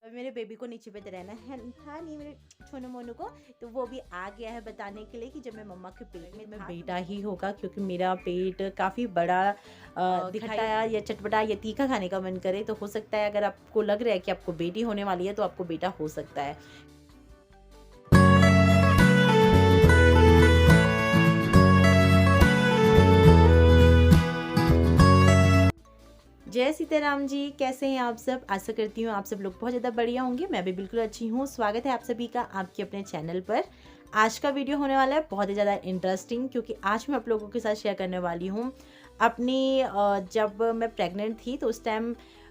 अब मेरे बेबी को नीचे पे रहना है था नहीं मेरे छोनू मोनू को, तो वो भी आ गया है बताने के लिए कि जब मैं मम्मा के पेट में बेटा ही होगा, क्योंकि मेरा पेट काफ़ी बड़ा खट्टा या चटपटा या तीखा खाने का मन करे। तो हो सकता है अगर आपको लग रहा है कि आपको बेटी होने वाली है तो आपको बेटा हो सकता है। जय सीताराम जी, कैसे हैं आप सब? आशा करती हूँ आप सब लोग बहुत ज़्यादा बढ़िया होंगे। मैं भी बिल्कुल अच्छी हूँ। स्वागत है आप सभी का आपके अपने चैनल पर। आज का वीडियो होने वाला है बहुत ही ज़्यादा इंटरेस्टिंग, क्योंकि आज मैं आप लोगों के साथ शेयर करने वाली हूँ अपनी जब मैं प्रेग्नेंट थी तो उस टाइम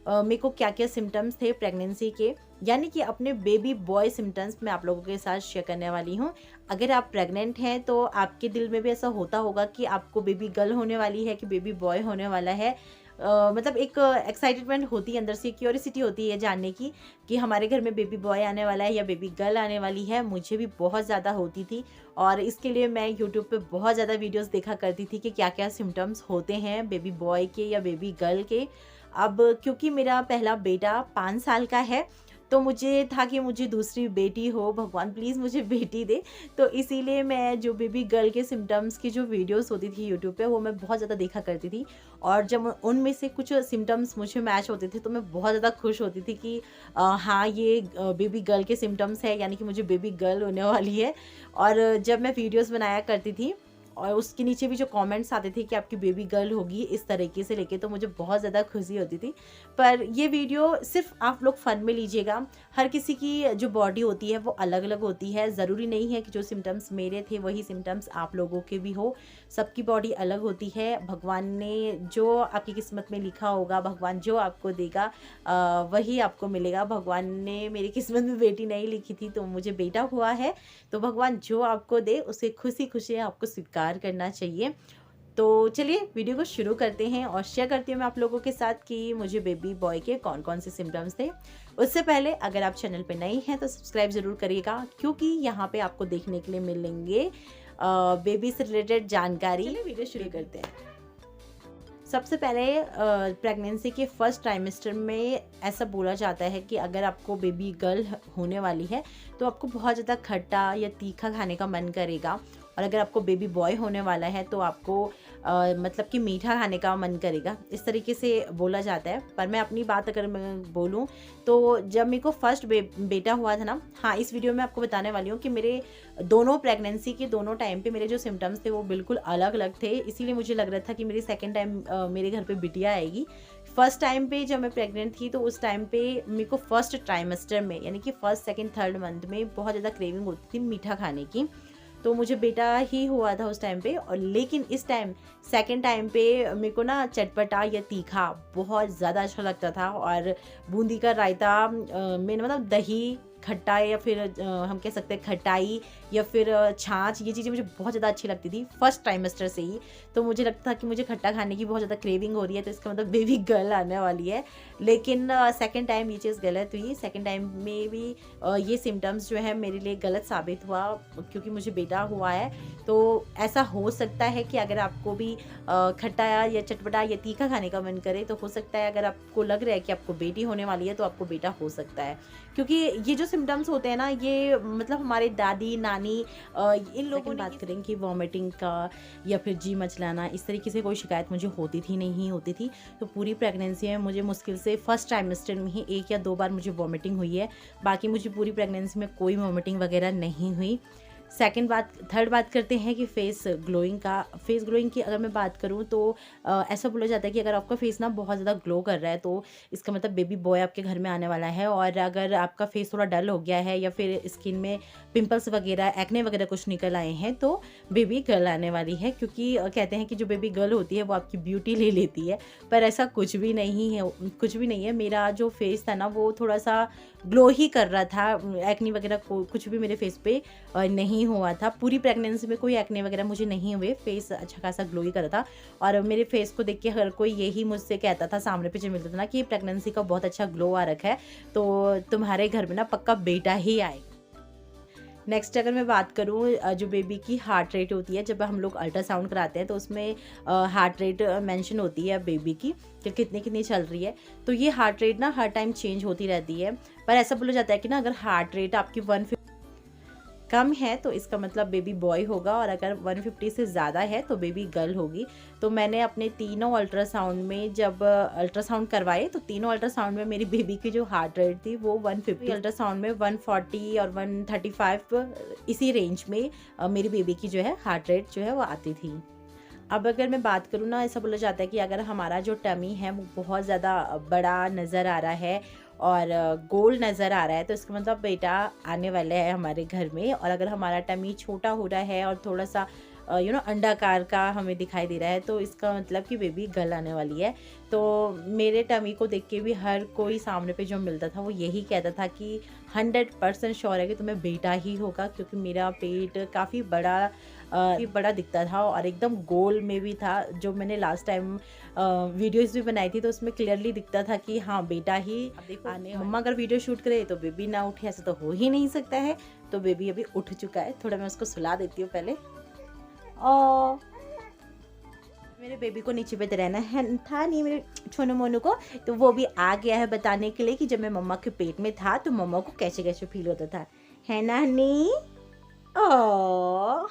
मेरे को क्या क्या सिम्टम्स थे प्रेगनेंसी के, यानी कि अपने बेबी बॉय सिम्टम्स मैं आप लोगों के साथ शेयर करने वाली हूँ। अगर आप प्रेग्नेंट हैं तो आपके दिल में भी ऐसा होता होगा कि आपको बेबी गर्ल होने वाली है कि बेबी बॉय होने वाला है। मतलब एक एक्साइटमेंट होती है, अंदर से क्यूरियोसिटी होती है जानने की कि हमारे घर में बेबी बॉय आने वाला है या बेबी गर्ल आने वाली है। मुझे भी बहुत ज़्यादा होती थी और इसके लिए मैं यूट्यूब पे बहुत ज़्यादा वीडियोस देखा करती थी कि क्या क्या सिम्टम्स होते हैं बेबी बॉय के या बेबी गर्ल के। अब क्योंकि मेरा पहला बेटा 5 साल का है तो मुझे था कि मुझे दूसरी बेटी हो, भगवान प्लीज़ मुझे बेटी दे। तो इसीलिए मैं जो बेबी गर्ल के सिम्टम्स की जो वीडियोस होती थी यूट्यूब पे वो मैं बहुत ज़्यादा देखा करती थी। और जब उनमें से कुछ सिम्टम्स मुझे मैच होते थे तो मैं बहुत ज़्यादा खुश होती थी कि हाँ ये बेबी गर्ल के सिम्टम्स है, यानी कि मुझे बेबी गर्ल होने वाली है। और जब मैं वीडियोस बनाया करती थी और उसके नीचे भी जो कमेंट्स आते थे कि आपकी बेबी गर्ल होगी इस तरीके से लेके, तो मुझे बहुत ज़्यादा खुशी होती थी। पर ये वीडियो सिर्फ आप लोग फ़न में लीजिएगा। हर किसी की जो बॉडी होती है वो अलग अलग होती है। ज़रूरी नहीं है कि जो सिम्टम्स मेरे थे वही सिम्टम्स आप लोगों के भी हो। सबकी बॉडी अलग होती है। भगवान ने जो आपकी किस्मत में लिखा होगा, भगवान जो आपको देगा वही आपको मिलेगा। भगवान ने मेरी किस्मत में बेटी नहीं लिखी थी तो मुझे बेटा हुआ है। तो भगवान जो आपको दे उसे खुशी खुशी आपको स्वीकार करना चाहिए। तो चलिए वीडियो को शुरू करते हैं और शेयर करती हूँ मैं आप लोगों के साथ कि मुझे बेबी बॉय के कौन कौन से सिम्टम्स थे। उससे पहले अगर आप चैनल पे नए हैं तो सब्सक्राइब ज़रूर करिएगा, क्योंकि यहाँ पे आपको देखने के लिए मिलेंगे बेबी से रिलेटेड जानकारी। चलिए वीडियो शुरू करते हैं। सबसे पहले प्रेगनेंसी के फर्स्ट ट्राइमेस्टर में ऐसा बोला जाता है कि अगर आपको बेबी गर्ल होने वाली है तो आपको बहुत ज़्यादा खट्टा या तीखा खाने का मन करेगा। और अगर आपको बेबी बॉय होने वाला है तो आपको मतलब कि मीठा खाने का मन करेगा, इस तरीके से बोला जाता है। पर मैं अपनी बात अगर मैं बोलूँ तो जब मेरे को फर्स्ट बेटा हुआ था ना, हाँ इस वीडियो में आपको बताने वाली हूँ कि मेरे दोनों प्रेगनेंसी के दोनों टाइम पे मेरे जो सिम्टम्स थे वो बिल्कुल अलग अलग थे। इसीलिए मुझे लग रहा था कि मेरी सेकेंड टाइम मेरे घर पे बिटिया आएगी। फर्स्ट टाइम पे जब मैं प्रेग्नेंट थी तो उस टाइम पे मेरे को फर्स्ट ट्राइमेस्टर में, यानी कि फर्स्ट सेकेंड थर्ड मंथ में बहुत ज़्यादा क्रेविंग होती थी मीठा खाने की। तो मुझे बेटा ही हुआ था उस टाइम पे। और लेकिन इस टाइम सेकेंड टाइम पे मेरे को ना चटपटा या तीखा बहुत ज़्यादा अच्छा लगता था। और बूंदी का रायता मैंने मतलब दही खट्टा या फिर हम कह सकते हैं खटाई या फिर छाछ, ये चीज़ें मुझे बहुत ज़्यादा अच्छी लगती थी फर्स्ट ट्राइमेस्टर से ही। तो मुझे लगता था कि मुझे खट्टा खाने की बहुत ज़्यादा क्रेविंग हो रही है, तो इसका मतलब बेबी गर्ल आने वाली है। लेकिन सेकेंड टाइम ये चीज़ गलत हुई। सेकेंड टाइम में भी ये सिम्टम्स जो है मेरे लिए गलत साबित हुआ, क्योंकि मुझे बेटा हुआ है। तो ऐसा हो सकता है कि अगर आपको भी खट्टा या चटपटा या तीखा खाने का मन करे तो हो सकता है, अगर आपको लग रहा है कि आपको बेटी होने वाली है तो आपको बेटा हो सकता है। क्योंकि ये जो सिम्टम्स होते हैं ना, ये मतलब हमारे दादी नानी इन लोगों ने बात करें कि वॉमिटिंग का या फिर जी मचलाना, इस तरीके से कोई शिकायत मुझे होती थी नहीं होती थी। तो पूरी प्रेगनेंसी में मुझे मुश्किल से फर्स्ट ट्राइमेस्टर में ही 1 या 2 बार मुझे वॉमिटिंग हुई है। बाकी मुझे पूरी प्रेगनेंसी में कोई वॉमिटिंग वगैरह नहीं हुई। थर्ड बात करते हैं कि फेस ग्लोइंग का। फेस ग्लोइंग की अगर मैं बात करूं तो ऐसा बोला जाता है कि अगर आपका फेस ना बहुत ज़्यादा ग्लो कर रहा है तो इसका मतलब बेबी बॉय आपके घर में आने वाला है। और अगर आपका फेस थोड़ा डल हो गया है या फिर स्किन में पिंपल्स वगैरह एक्ने वगैरह कुछ निकल आए हैं तो बेबी गर्ल आने वाली है। क्योंकि कहते हैं कि जो बेबी गर्ल होती है वो आपकी ब्यूटी ले लेती है, पर ऐसा कुछ भी नहीं है, कुछ भी नहीं है। मेरा जो फेस था ना वो थोड़ा सा ग्लो ही कर रहा था, एक्ने वगैरह कुछ भी मेरे फेस पे नहीं हुआ था। पूरी प्रेगनेंसी में कोई एक्ने वगैरह मुझे नहीं हुए, फेस अच्छा खासा ग्लो ही कर रहा था। और मेरे फेस को देख के हर कोई यही मुझसे कहता था, सामने पे जो मिलता था ना, कि प्रेगनेंसी का बहुत अच्छा ग्लो आ रखा है, तो तुम्हारे घर में ना पक्का बेटा ही आएगा। नेक्स्ट अगर मैं बात करूँ जो बेबी की हार्ट रेट होती है, जब हम लोग अल्ट्रासाउंड कराते हैं तो उसमें हार्ट रेट मेंशन होती है बेबी की कि कितनी कितनी चल रही है। तो ये हार्ट रेट ना हर टाइम चेंज होती रहती है, पर ऐसा बोला जाता है कि ना अगर हार्ट रेट आपकी 150 कम है तो इसका मतलब बेबी बॉय होगा, और अगर 150 से ज़्यादा है तो बेबी गर्ल होगी। तो मैंने अपने तीनों अल्ट्रासाउंड में जब अल्ट्रासाउंड करवाए तो तीनों अल्ट्रासाउंड में मेरी बेबी की जो हार्ट रेट थी वो 150, अल्ट्रासाउंड में 140 और 135 इसी रेंज में मेरी बेबी की जो है हार्ट रेट जो है वो आती थी। अब अगर मैं बात करूँ ना, ऐसा बोला जाता है कि अगर हमारा जो टमी है वो बहुत ज़्यादा बड़ा नज़र आ रहा है और गोल नज़र आ रहा है तो इसका मतलब बेटा आने वाला है हमारे घर में। और अगर हमारा टमी छोटा हो रहा है और थोड़ा सा अंडाकार का हमें दिखाई दे रहा है तो इसका मतलब कि बेबी गर्ल आने वाली है। तो मेरे टमी को देख के भी हर कोई सामने पे जो मिलता था वो यही कहता था कि 100% श्योर है कि तुम्हें बेटा ही होगा, क्योंकि मेरा पेट काफ़ी बड़ा दिखता था और एकदम गोल में भी था। जो मैंने लास्ट टाइम वीडियोस भी बनाई थी तो उसमें क्लियरली दिखता था कि हाँ बेटा ही आने। मम्मा अगर वीडियो शूट करे तो बेबी ना उठे, ऐसा तो हो ही नहीं सकता है। तो बेबी अभी उठ चुका है, थोड़ा मैं उसको सुला देती हूँ पहले। और मेरे बेबी को नीचे पे रहना है था नहीं मेरे छोनू मोनू को, तो वो भी आ गया है बताने के लिए कि जब मैं मम्मा के पेट में था तो मम्मा को कैसे कैसे फील होता था, है ना हनी? ओह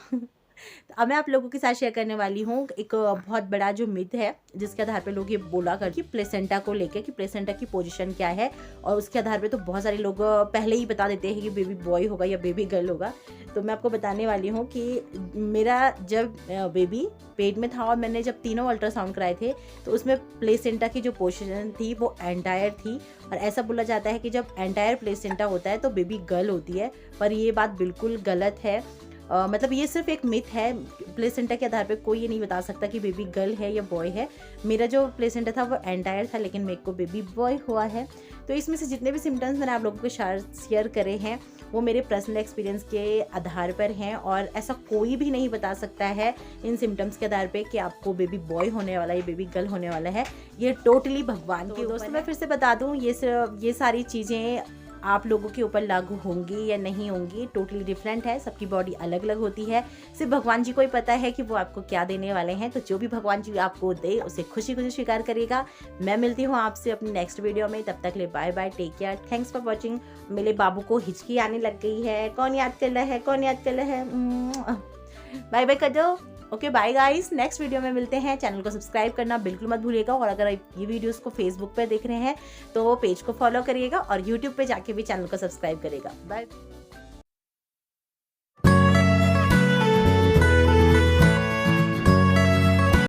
तो अब मैं आप लोगों के साथ शेयर करने वाली हूँ एक बहुत बड़ा जो मिथ है जिसके आधार पे लोग ये बोला कर कि प्लेसेंटा को लेके कि प्लेसेंटा की पोजीशन क्या है, और उसके आधार पे तो बहुत सारे लोग पहले ही बता देते हैं कि बेबी बॉय होगा या बेबी गर्ल होगा। तो मैं आपको बताने वाली हूँ कि मेरा जब बेबी पेट में था और मैंने जब तीनों अल्ट्रासाउंड कराए थे तो उसमें प्लेसेंटा की जो पोजीशन थी वो एंटायर थी। और ऐसा बोला जाता है कि जब एंटायर प्लेसेंटा होता है तो बेबी गर्ल होती है, पर ये बात बिल्कुल गलत है। मतलब ये सिर्फ एक मिथ है। प्लेसेंटा के आधार पे कोई ये नहीं बता सकता कि बेबी गर्ल है या बॉय है। मेरा जो प्लेसेंटा था वो एंटायर था, लेकिन मेरे को बेबी बॉय हुआ है। तो इसमें से जितने भी सिम्टम्स मैंने आप लोगों को शेयर करे हैं वो मेरे पर्सनल एक्सपीरियंस के आधार पर हैं, और ऐसा कोई भी नहीं बता सकता है इन सिम्टम्स के आधार पे कि आपको बेबी बॉय होने वाला है या बेबी गर्ल होने वाला है। ये टोटली भगवान के ऊपर। दोस्तों मैं फिर से बता दूँ, ये सारी चीज़ें आप लोगों के ऊपर लागू होंगी या नहीं होंगी, टोटली डिफरेंट है। सबकी बॉडी अलग अलग होती है, सिर्फ भगवान जी को ही पता है कि वो आपको क्या देने वाले हैं। तो जो भी भगवान जी आपको दे उसे खुशी खुशी स्वीकार करिएगा। मैं मिलती हूँ आपसे अपनी नेक्स्ट वीडियो में, तब तक ले bye bye, take care, thanks for watching. मेरे बाबू को हिचकी आने लग गई है, कौन याद कर रहा है, कौन याद कर रहा है, बाय बाय कर दो। Okay bye guys, next video में मिलते हैं। चैनल को सब्सक्राइब करना बिल्कुल मत भूलिएगा, और अगर ये वीडियोस को फेसबुक पे देख रहे हैं तो पेज को फॉलो करिएगा और यूट्यूब पे जाके भी चैनल को सब्सक्राइब करिएगा। बाय।